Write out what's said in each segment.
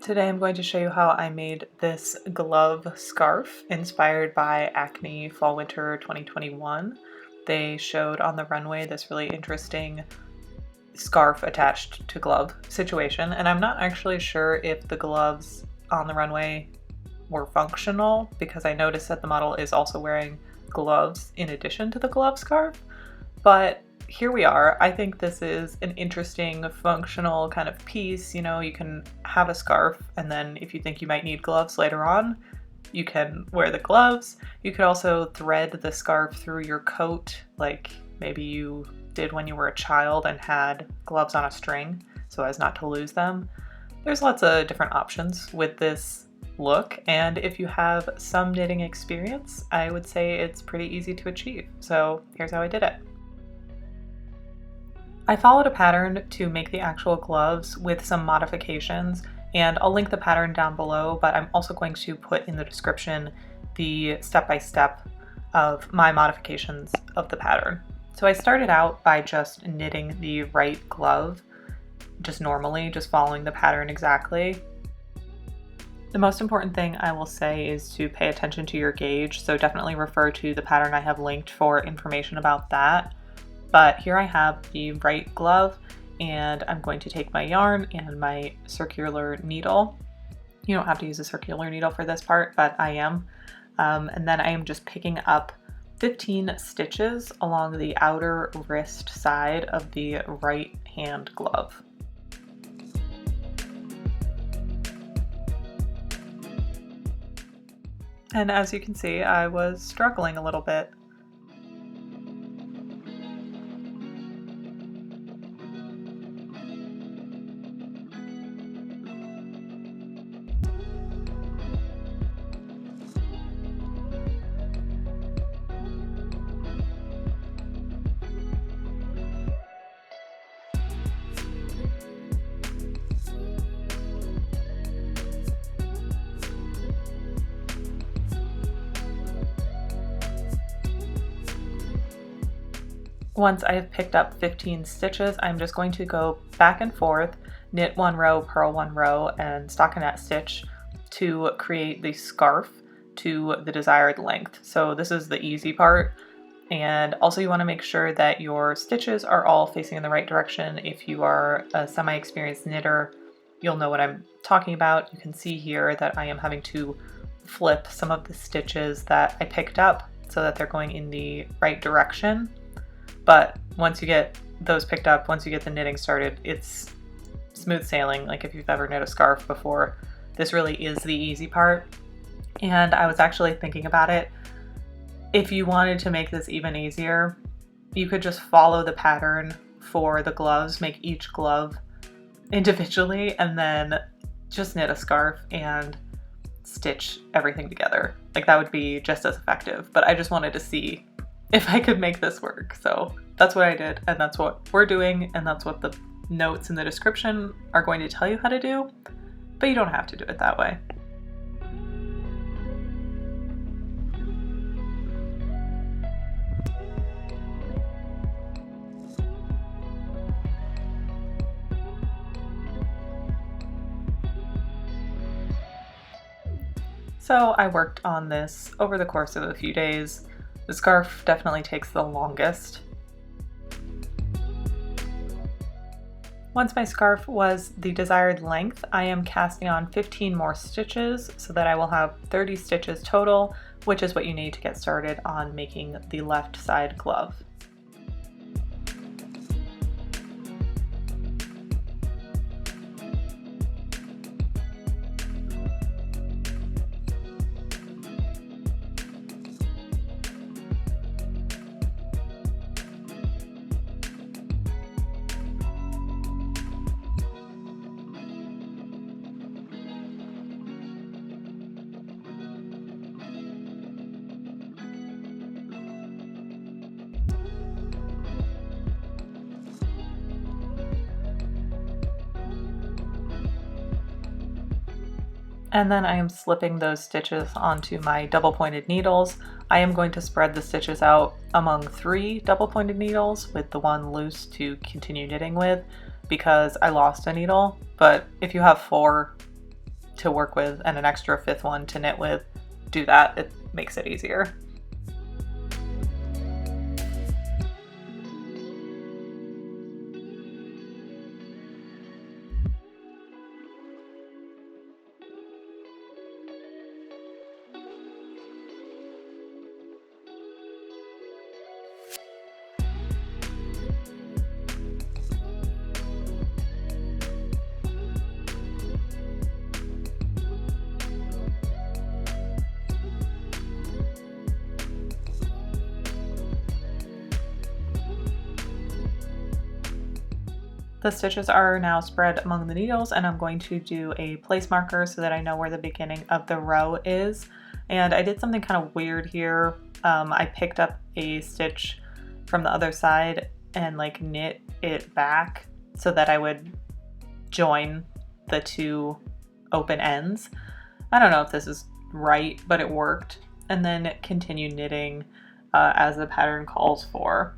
Today I'm going to show you how I made this glove scarf inspired by Acne Fall Winter 2021. They showed on the runway this really interesting scarf attached to glove situation, and I'm not actually sure if the gloves on the runway were functional because I noticed that the model is also wearing gloves in addition to the glove scarf, but here we are. I think this is an interesting functional kind of piece. You know, you can have a scarf and then if you think you might need gloves later on, you can wear the gloves. You could also thread the scarf through your coat, like maybe you did when you were a child and had gloves on a string so as not to lose them. There's lots of different options with this look, and if you have some knitting experience, I would say it's pretty easy to achieve. So here's how I did it. I followed a pattern to make the actual gloves with some modifications, and I'll link the pattern down below, but I'm also going to put in the description the step-by-step of my modifications of the pattern. So I started out by just knitting the right glove, just normally, just following the pattern exactly. The most important thing I will say is to pay attention to your gauge, so definitely refer to the pattern I have linked for information about that. But here I have the right glove, and I'm going to take my yarn and my circular needle. You don't have to use a circular needle for this part, but I am. And then I am just picking up 15 stitches along the outer wrist side of the right hand glove. And as you can see, I was struggling a little bit. Once I have picked up 15 stitches, I'm just going to go back and forth, knit one row, purl one row, and stockinette stitch to create the scarf to the desired length. So this is the easy part. And also you want to make sure that your stitches are all facing in the right direction. If you are a semi-experienced knitter, you'll know what I'm talking about. You can see here that I am having to flip some of the stitches that I picked up so that they're going in the right direction. But once you get those picked up, once you get the knitting started, it's smooth sailing. Like if you've ever knit a scarf before, this really is the easy part. And I was actually thinking about it. If you wanted to make this even easier, you could just follow the pattern for the gloves, make each glove individually, and then just knit a scarf and stitch everything together. Like that would be just as effective, but I just wanted to see if I could make this work. So that's what I did, and that's what we're doing, and that's what the notes in the description are going to tell you how to do, but you don't have to do it that way. So I worked on this over the course of a few days. The scarf definitely takes the longest. Once my scarf was the desired length, I am casting on 15 more stitches so that I will have 30 stitches total, which is what you need to get started on making the left side glove. And then I am slipping those stitches onto my double pointed needles. I am going to spread the stitches out among 3 double pointed needles with the one loose to continue knitting with because I lost a needle, but if you have 4, to work with and an extra fifth one to knit with, do that. It makes it easier. The stitches are now spread among the needles, and I'm going to do a place marker so that I know where the beginning of the row is. And I did something kind of weird here. I picked up a stitch from the other side and like knit it back so that I would join the two open ends. I don't know if this is right, but it worked. And then continue knitting as the pattern calls for.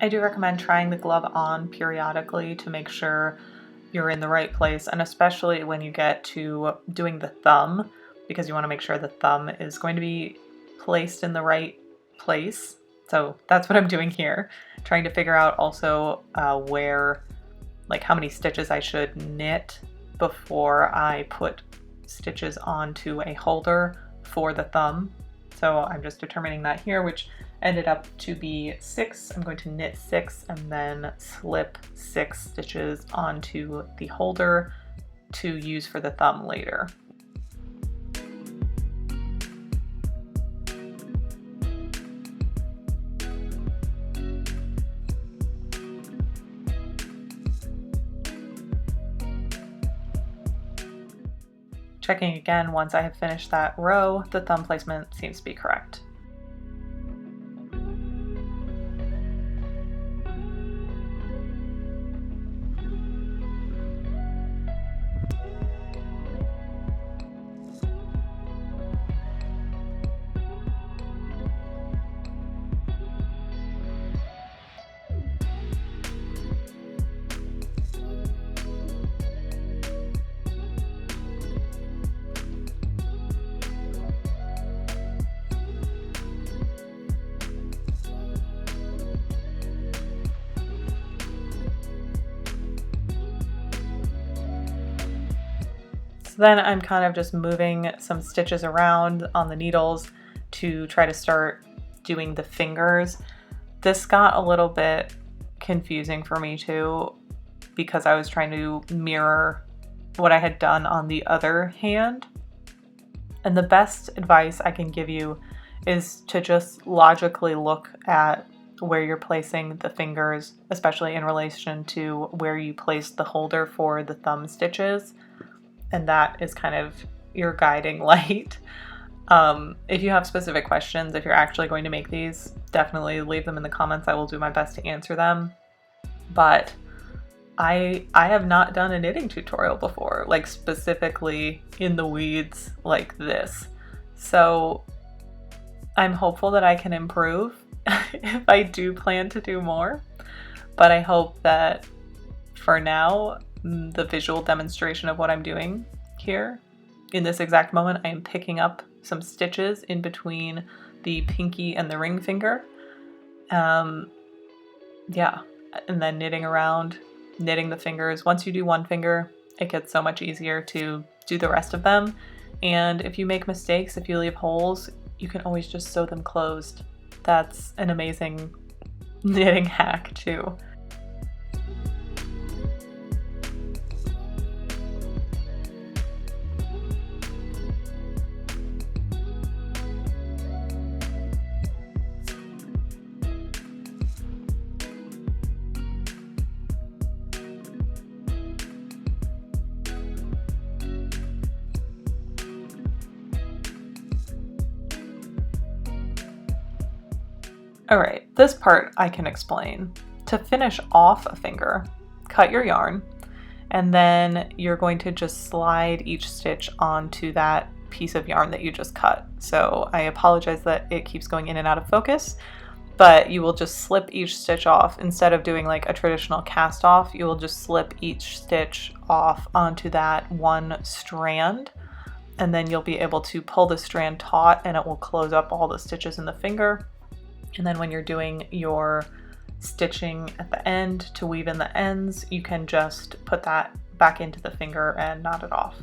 I do recommend trying the glove on periodically to make sure you're in the right place, and especially when you get to doing the thumb, because you want to make sure the thumb is going to be placed in the right place. So that's what I'm doing here, trying to figure out also where, like how many stitches I should knit before I put stitches onto a holder for the thumb. So I'm just determining that here, which ended up to be 6. I'm going to knit 6 and then slip 6 stitches onto the holder to use for the thumb later. Checking again once I have finished that row, the thumb placement seems to be correct. Then I'm kind of just moving some stitches around on the needles to try to start doing the fingers. This got a little bit confusing for me too, because I was trying to mirror what I had done on the other hand. And the best advice I can give you is to just logically look at where you're placing the fingers, especially in relation to where you placed the holder for the thumb stitches. And that is kind of your guiding light. If you have specific questions, if you're actually going to make these, definitely leave them in the comments. I will do my best to answer them. But I have not done a knitting tutorial before, like specifically in the weeds like this. So I'm hopeful that I can improve if I do plan to do more. But I hope that for now, the visual demonstration of what I'm doing here in this exact moment, I am picking up some stitches in between the pinky and the ring finger. Yeah, and then knitting around, knitting the fingers. Once you do one finger, it gets so much easier to do the rest of them. And if you make mistakes, if you leave holes, you can always just sew them closed. That's an amazing knitting hack too. All right, this part I can explain. To finish off a finger, cut your yarn, and then you're going to just slide each stitch onto that piece of yarn that you just cut. So I apologize that it keeps going in and out of focus, but you will just slip each stitch off. Instead of doing like a traditional cast off, you will just slip each stitch off onto that one strand, and then you'll be able to pull the strand taut and it will close up all the stitches in the finger. And then when you're doing your stitching at the end to weave in the ends, you can just put that back into the finger and knot it off.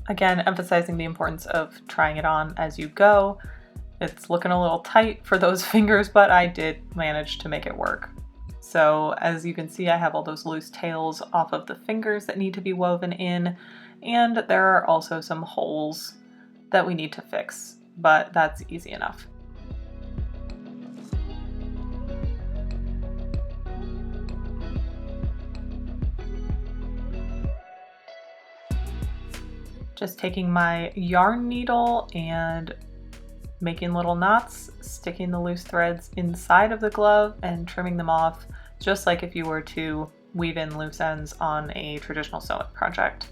Again, emphasizing the importance of trying it on as you go. It's looking a little tight for those fingers, but I did manage to make it work. So as you can see, I have all those loose tails off of the fingers that need to be woven in, and there are also some holes that we need to fix, but that's easy enough. Just taking my yarn needle and making little knots, sticking the loose threads inside of the glove and trimming them off, just like if you were to weave in loose ends on a traditional sewing project.